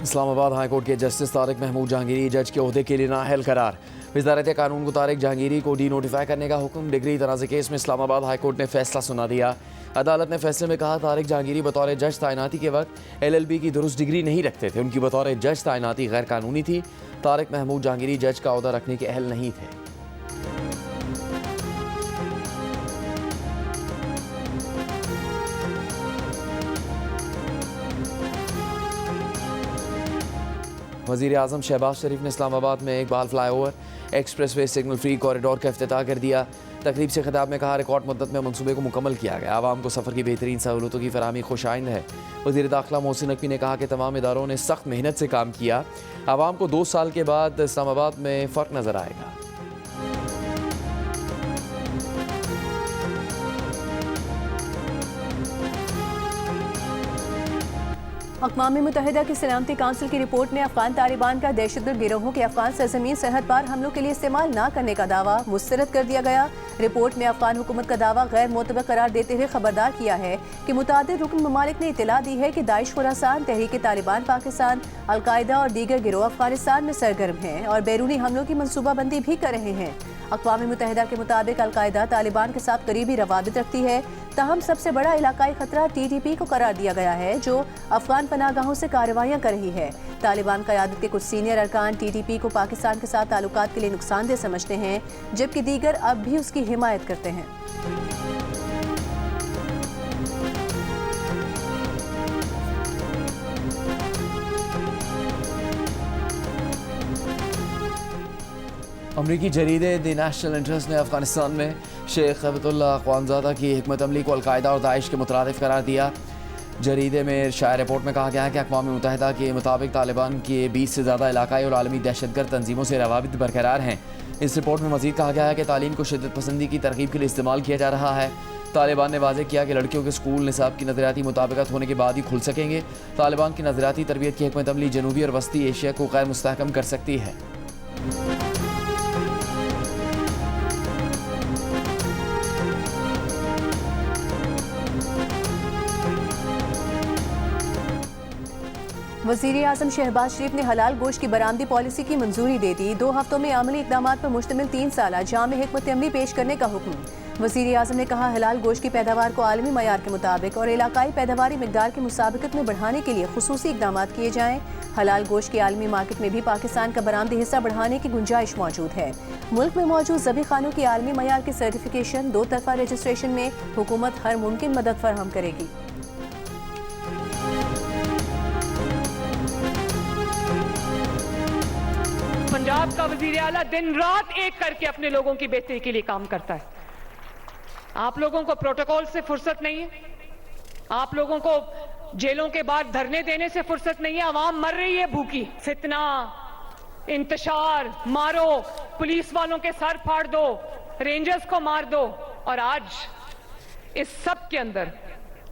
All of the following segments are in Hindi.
इस्लामाबाद हाई कोर्ट के जस्टिस तारिक महमूद जहांगीरी जज के ओहदे के लिए नाअहल करार। वज़ारत कानून को तारिक जहांगीरी को डी नोटिफाई करने का हुक्म। डिग्री तनाज़े केस में इस्लामाबाद हाई कोर्ट ने फैसला सुना दिया। अदालत ने फैसले में कहा, तारिक जहांगीरी बतौर जज तैनाती के वक्त LLB की दुरुस्त डिग्री नहीं रखते थे। उनकी बतौर जज तैनाती गैर कानूनी थी। तारिक महमूद जहांगीरी जज का ओहदा रखने के अहल नहीं थे। वज़ीर आज़म शहबाज शरीफ ने इस्लामाबाद में Iqbal flyover express way signal free corridor का इफ्तिताह कर दिया। तकरीब से खिताब में कहा, रिकॉर्ड मुद्दत में मनसूबे को मुकम्मल किया गया। आवाम को सफ़र की बेहतरीन सहूलतों की फराहमी खुशाइंद है। वज़ीर दाखिला मोहसिन नकवी ने कहा कि तमाम इदारों ने सख्त मेहनत से काम किया। आवाम को 2 साल के बाद इस्लामाबाद में फ़र्क नज़र आएगा। अक़वाम मुत्तहिदा की सलामती काउंसिल की रिपोर्ट में अफगान तालिबान का दहशतगर्द गिरोहों के अफगान सरजमीन सरहद पार हमलों के लिए इस्तेमाल न करने का दावा मुस्तरद कर दिया गया। रिपोर्ट में अफगान हुकूमत का दावा गैर मोतबर करार देते हुए खबरदार किया है कि मुतादिद रुकन ममालिक ने इतला दी है कि दाइश खुरासान, तहरीक तालिबान पाकिस्तान, अलकायदा और दीगर गिरोह अफगानिस्तान में सरगर्म हैं और बैरूनी हमलों की मनसूबाबंदी भी कर रहे हैं। अक़वाम मुत्तहिदा के मुताबिक अलकायदा तालिबान के साथ करीबी रवाबित रखती है। ताहम सबसे बड़ा इलाकाई खतरा TTP को करार दिया गया है, जो अफगान पनाहगाहों से कार्रवाइयाँ कर रही है। तालिबान क़यादत के कुछ सीनियर अरकान TTP को पाकिस्तान के साथ ताल्लुकात के लिए नुकसानदेह समझते हैं, जबकि दीगर अब भी उसकी हिमायत करते हैं। अमरीकी जरीदे द नेशनल इंटरेस्ट ने अफगानिस्तान में शेख अब्दुल्ला अक़वानज़ादा की हिकमत अमली को अलकायदा और दाइश के मुतरादिफ करार दिया। जरीदे में शाया रिपोर्ट में कहा गया है कि अक़वाम मुत्तहिदा के मुताबिक तालिबान के 20 से ज़्यादा इलाकाई और आलमी दहशतगर्द तंजीमों से रवाबित बरकरार हैं। इस रिपोर्ट में मज़ीद कहा गया है कि तालीम को शिद्दत पसंदी की तरगीब के लिए इस्तेमाल किया जा रहा है। तालिबान ने वाज़ेह किया कि लड़कियों के स्कूल निसाब की नज़रियाती मुताबिकत होने के बाद ही खुल सकेंगे। तालिबान की नज़रियाती तरबियत की हिकमत अमली जनूबी और वस्ती एशिया को गैर मुस्तहकम कर सकती है। वज़ीर आज़म शहबाज शरीफ ने हलाल गोश्त की बरामदी पॉलिसी की मंजूरी दे दी। 2 हफ्तों में अमली इक़दाम पर मुश्तमिल 3 साला जामे हिकमत अमली पेश करने का हुक्म। वज़ीर आज़म ने कहा, हलाल गोश्त की पैदावार को आलमी मयार के मुताबिक और इलाकाई पैदावारी मिकदार की मुसाबिकत में बढ़ाने के लिए खुसूसी इक़दाम किए जाएँ। हलाल गोश्त की आलमी मार्केट में भी पाकिस्तान का बरामदी हिस्सा बढ़ाने की गुंजाइश मौजूद है। मुल्क में मौजूद ज़बी खानों की आलमी मयार की सर्टिफिकेशन 2 तरफ़ा रजिस्ट्रेशन में हुकूमत हर मुमकिन मदद फराहम करेगी। पंजाब का वजीर आला दिन रात एक करके अपने लोगों की बेहतरी के लिए काम करता है। आप लोगों को प्रोटोकॉल से फुर्सत नहीं है, आप लोगों को जेलों के बाहर धरने देने से फुर्सत नहीं है। आवाम मर रही है भूखी। फितना, इंतशार, मारो, पुलिस वालों के सर फाड़ दो, रेंजर्स को मार दो। और आज इस सब के अंदर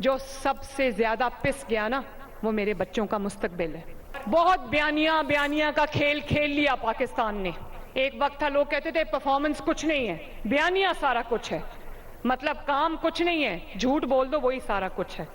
जो सबसे ज्यादा पिस गया ना, वो मेरे बच्चों का मुस्तकबिल है। बहुत बयानिया का खेल खेल लिया पाकिस्तान ने। एक वक्त था लोग कहते थे परफॉर्मेंस कुछ नहीं है, बयानिया सारा कुछ है। मतलब काम कुछ नहीं है, झूठ बोल दो वही सारा कुछ है।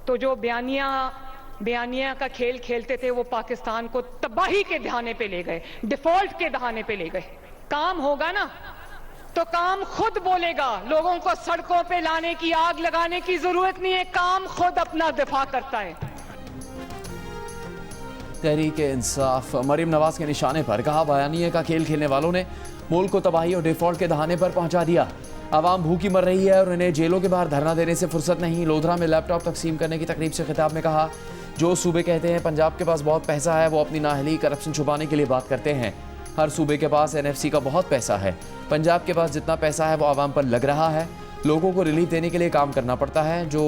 तो जो बयानिया का खेल खेलते थे वो पाकिस्तान को तबाही के दहाने पे ले गए, डिफॉल्ट के दहाने पे ले गए। काम होगा ना तो काम खुद बोलेगा। लोगों को सड़कों पे लाने की, आग लगाने की जरूरत नहीं है, काम खुद अपना दिफा करता है। तहरीक इंसाफ मरीम नवाज के निशाने पर कहा, बयानिए का खेल खेलने वालों ने मुल्क को तबाही और डिफॉल्ट के दहाने पर पहुंचा दिया। आवाम भूखी मर रही है और इन्हें जेलों के बाहर धरना देने से फुर्सत नहीं। लोधरा में लैपटॉप तकसीम करने की तकरीब से खिताब में कहा, जो सूबे कहते हैं पंजाब के पास बहुत पैसा है, वो अपनी नाअहली करप्शन छुपाने के लिए बात करते हैं। हर सूबे के पास NFC का बहुत पैसा है। पंजाब के पास जितना पैसा है वो आवाम पर लग रहा है। लोगों को रिलीफ देने के लिए काम करना पड़ता है। जो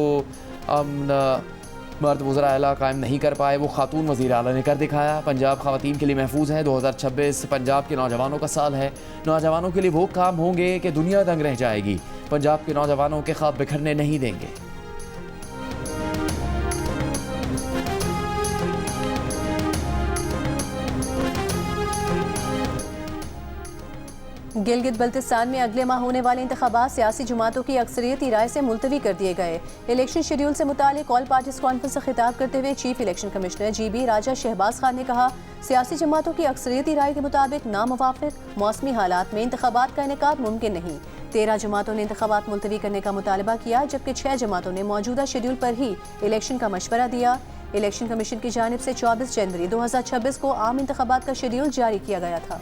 मर्द वज़रा आला कायम नहीं कर पाए वो खातून वज़ीर आला ने कर दिखाया। पंजाब ख़वातीन के लिए महफूज है। 2026 पंजाब के नौजवानों का साल है। नौजवानों के लिए वो काम होंगे कि दुनिया दंग रह जाएगी। पंजाब के नौजवानों के ख्वाब बिखरने नहीं देंगे। गिलगित बल्तिस्तान में अगले माह होने वाले इंतखाबात सियासी जमातों की अक्सरियती राय से मुलतवी कर दिए गए। इलेक्शन शेड्यूल से मुतालिक ऑल पार्टीज कॉन्फ्रेंस से खिताब करते हुए चीफ इलेक्शन कमिश्नर GB राजा शहबाज खान ने कहा, सियासी जमातों की अक्सरियती राय के मुताबिक नामुवाफिक मौसमी हालात में इंतखाबात का इनेकाद मुमकिन नहीं। 13 जमातों ने इंतखाबात मुलतवी करने का मुतालबा किया, जबकि 6 जमातों ने मौजूदा शेड्यूल पर ही इलेक्शन का मशवरा दिया। इलेक्शन कमीशन की जानिब से 24 जनवरी 2026 को आम इंतखाबात का शेड्यूल जारी किया गया था।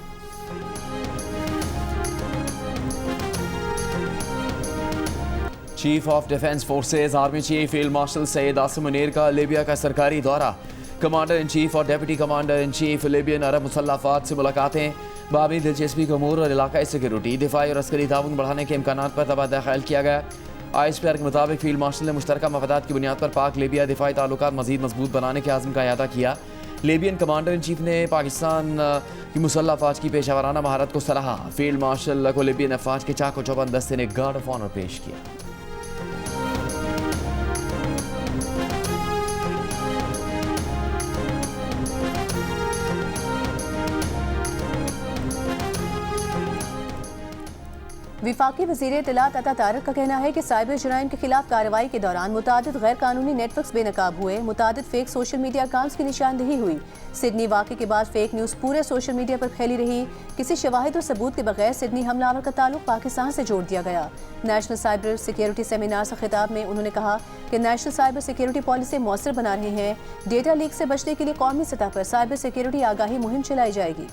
Chief of defence forces army chief field marshal Syed Asim Munir का लीबिया का सरकारी दौरा। कमांडर इन चीफ और deputy commander in chief Libyan Arab मुसल्लह अफवाज से मुलाकातें। बाबी दिलचस्पी के अमूर और इलाकाई सिक्योरिटी, दिफाई और अस्करी ताउन बढ़ाने के इम्कान पर तबादला ख्याल किया गया। ISPR के मुताबिक फील्ड मार्शल ने मुश्तरका मफादात की बुनियाद पर पाक लीबिया दिफाई ताल्लुकात मजीद मजबूत बनाने के आज़म का अदा किया। लीबियन कमांडर इन चीफ ने पाकिस्तान की मुसल्लह अफवाज की पेशावराना महारत को सराहा। फील्ड मार्शल को लीबियन अफवाज के चाको चौबंद दस्ते ने गार्ड ऑफ ऑनर पेश किया। विफाकी वज़ीर इत्तलात अता तारक का कहना है कि साइबर जराइम के खिलाफ कार्रवाई के दौरान मुतादिद गैर कानूनी नेटवर्क्स बेनकाब हुए, मुतादिद फेक सोशल मीडिया अकाउंट्स की निशानदेही हुई। सिडनी वाक़े के बाद फेक न्यूज़ पूरे सोशल मीडिया पर फैली रही। किसी शवाहिद और सबूत के बगैर सिडनी हमलावर का ताल्लुक पाकिस्तान से जोड़ दिया गया। नेशनल साइबर सिक्योरिटी सेमिनार से खिताब में उन्होंने कहा कि नेशनल साइबर सिक्योरिटी पॉलिसी मौसर बना रही है। डेटा लीक से बचने के लिए कौमी सतह पर साइबर सिक्योरिटी आगाही मुहिम चलाई जाएगी।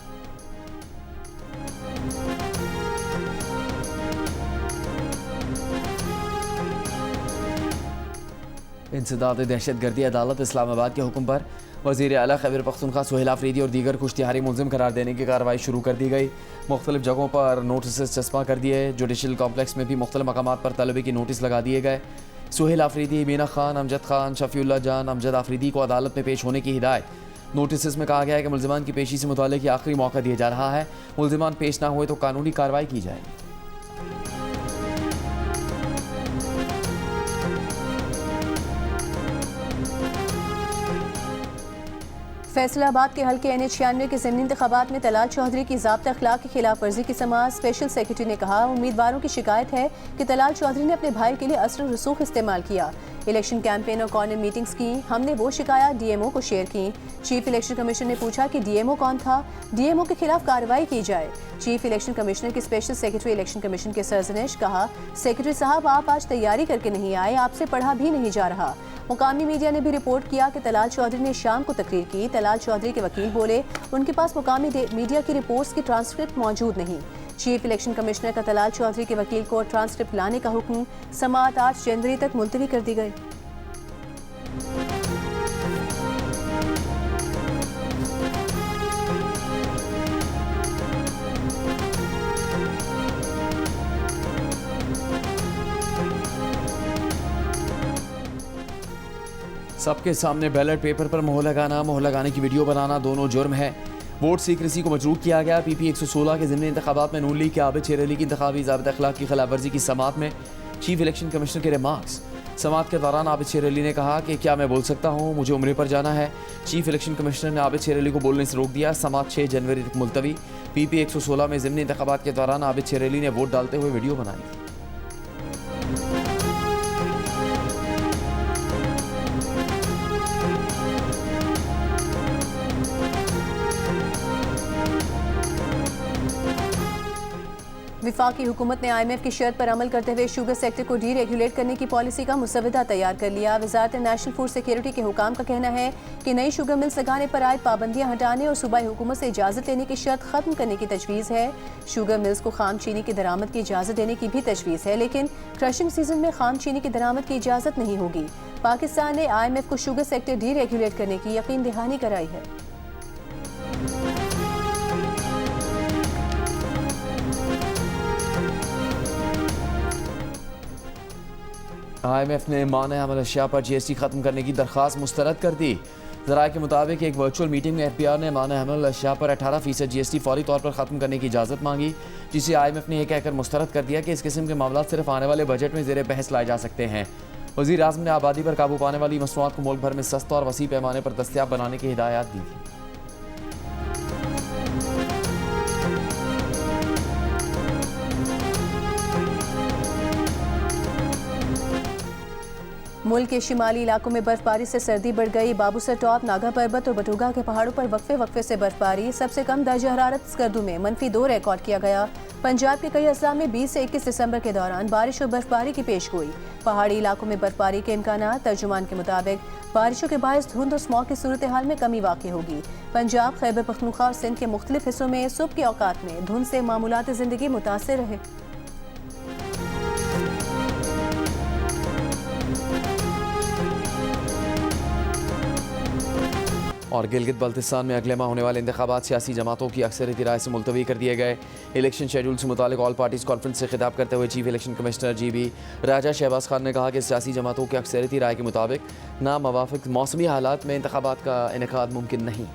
इंसदाद दहशतगर्दी अदालत इस्लामाबाद के हुक्म पर वज़ीर आला खैबर पख्तूनख्वा सुहेल आफरीदी और दीगर को इश्तिहारी मुलजिम करार देने की कार्रवाई शुरू कर दी गई। मुख्तलिफ जगहों पर नोटिस चस्पा कर दिए। जुडिशल कॉम्प्लेक्स में भी मुख्तलिफ मकामात पर तलबी की नोटिस लगा दिए गए। सुहेल आफरीदी, मीना खान, अमजद खान, शफीउल्लाह जान, अमजद आफरीदी को अदालत में पेश होने की हिदायत। नोटिस में कहा गया है कि मुलजिमान की पेशी से मुताल्लिक़ आखिरी मौका दिया जा रहा है। मुलजिमान पेश ना हुए तो कानूनी कार्रवाई की जाएगी। फैसलाबाद के हल्के NH-96 के ज़मीनी इंतखाबात में तलाल चौधरी की ज़ाब्ता अखलाक की खिलाफ वर्जी की समाअत। स्पेशल सेक्रेटरी ने कहा, उम्मीदवारों की शिकायत है कि तलाल चौधरी ने अपने भाई के लिए असर रसूख इस्तेमाल किया। इलेक्शन कैंपेन और कॉर्नर मीटिंग्स की। हमने वो शिकायत DMO को शेयर की। चीफ इलेक्शन कमिश्नर ने पूछा कि DMO कौन था, DMO के खिलाफ कार्रवाई की जाए। चीफ इलेक्शन कमिश्नर की स्पेशल सेक्रेटरी इलेक्शन कमीशन के सरजनेश। कहा, सेक्रेटरी साहब आप आज तैयारी करके नहीं आए, आपसे पढ़ा भी नहीं जा रहा। मुकामी मीडिया ने भी रिपोर्ट किया कि तलाल चौधरी ने शाम को तकरीर की। तलाल चौधरी के वकील बोले उनके पास मुकामी मीडिया की रिपोर्ट्स की ट्रांसक्रिप्ट मौजूद नहीं। चीफ इलेक्शन कमिश्नर का तलाल चौधरी के वकील को ट्रांसक्रिप्ट लाने का हुक्म। समाअत 8 जनवरी तक मुलतवी कर दी गई। सबके सामने बैलेट पेपर पर मोहर लगाने की वीडियो बनाना दोनों जुर्म है। वोट सीक्रेसी को मजरूह किया गया। PP 116 के ज़िमनी इंतखाबात में नून लीग के आबिद शेर अली की इंतखाबी ज़ाबिता अखलाक की खिलाफवर्जी की समाअत में चीफ इलेक्शन कमिश्नर के रिमार्क्स। समाअत के दौरान आबिद शेर अली ने कहा कि क्या मैं बोल सकता हूँ, मुझे उम्रे पर जाना है। चीफ इलेक्शन कमिश्नर ने आबिद शेर अली को बोलने से रोक दिया। समाअत 6 जनवरी तक मुलतवी। PP 116 में ज़िमनी इंतखाबात के दौरान आबिद शेर अली ने वोट डालते हुए वीडियो बनाई। विफाकी हुकूमत ने IMF की शर्त पर अमल करते हुए शुगर सेक्टर को डीरेगुलेट करने की पॉलिसी का मुसवदा तैयार कर लिया। वजारत नेशनल फूड सिक्योरिटी के हुकाम का कहना है कि नई शुगर मिल्स लगाने पर आयद पाबंदियां हटाने और सूबाई हुकूमत से इजाज़त लेने की शर्त खत्म करने की तजवीज़ है। शुगर मिल्स को खाम चीनी की दरामद की इजाज़त देने की भी तजवीज़ है, लेकिन क्रशिंग सीजन में खाम चीनी की दरामद की इजाज़त नहीं होगी। पाकिस्तान ने IMF को शुगर सेक्टर डीरेगुलेट करने की यकीन दहानी कराई है। IMF ने माने अमल अशिया पर GST खत्म करने की दरख्वास्त मुस्तरद कर दी। ज़राए के मुताबिक एक वर्चुअल मीटिंग में FPR ने माने अमल अशिया पर 18% GST फौरी तौर पर ख़त्म करने की इजाज़त मांगी, जिसे IMF ने यह कहकर मुस्तरद कर दिया कि इस किस्म के मामला सिर्फ आने वाले बजट में ज़ेर बहस लाए जा सकते हैं। वज़ीर आज़म ने आबादी पर काबू पाने वाली मसनूआत को मुल्क भर में सस्ता और वसी पैमाने पर दस्तियाब बनाने की हिदायत दी थी। मुल्क के शिमाली इलाकों में बर्फबारी से सर्दी बढ़ गई। बाबूसर टॉप, नागा पर्वत और बटुगा के पहाड़ों पर वक्फे वक्फे से बर्फबारी। सबसे कम दर्जा हरारत स्कर्दू में -2 रिकॉर्ड किया गया। पंजाब के कई अजला में 20 से 21 दिसंबर के दौरान बारिश और बर्फबारी की पेशगोई। पहाड़ी इलाकों में बर्फबारी के इम्कानात। तर्जुमान के मुताबिक बारिशों के बायस धुंध और स्मॉग की सूरत हाल में कमी वाक़ होगी। पंजाब, खैबर पख्तूनख्वा और सिंध के मुख्तलिफ हिस्सों में सुबह के औकात में धुंध से मामूलात ज़िंदगी मुतासिर रहे। और गिलगित बल्तिस्तान में अगले माह होने वाले इंतखाबात सियासी जमातों की अक्सरियती राय से मुलतवी कर दिए गए। इलेक्शन शेड्यूल से मुतालिक ऑल पार्टीज़ कॉन्फ्रेंस से खिताब करते हुए चीफ इलेक्शन कमिश्नर GB राजा शहबाज खान ने कहा कि सियासी जमातों की अक्सरियती राय के मुताबिक नामवाफिक मौसमी हालात में इंतखाबात का इनेकाद मुमकिन नहीं।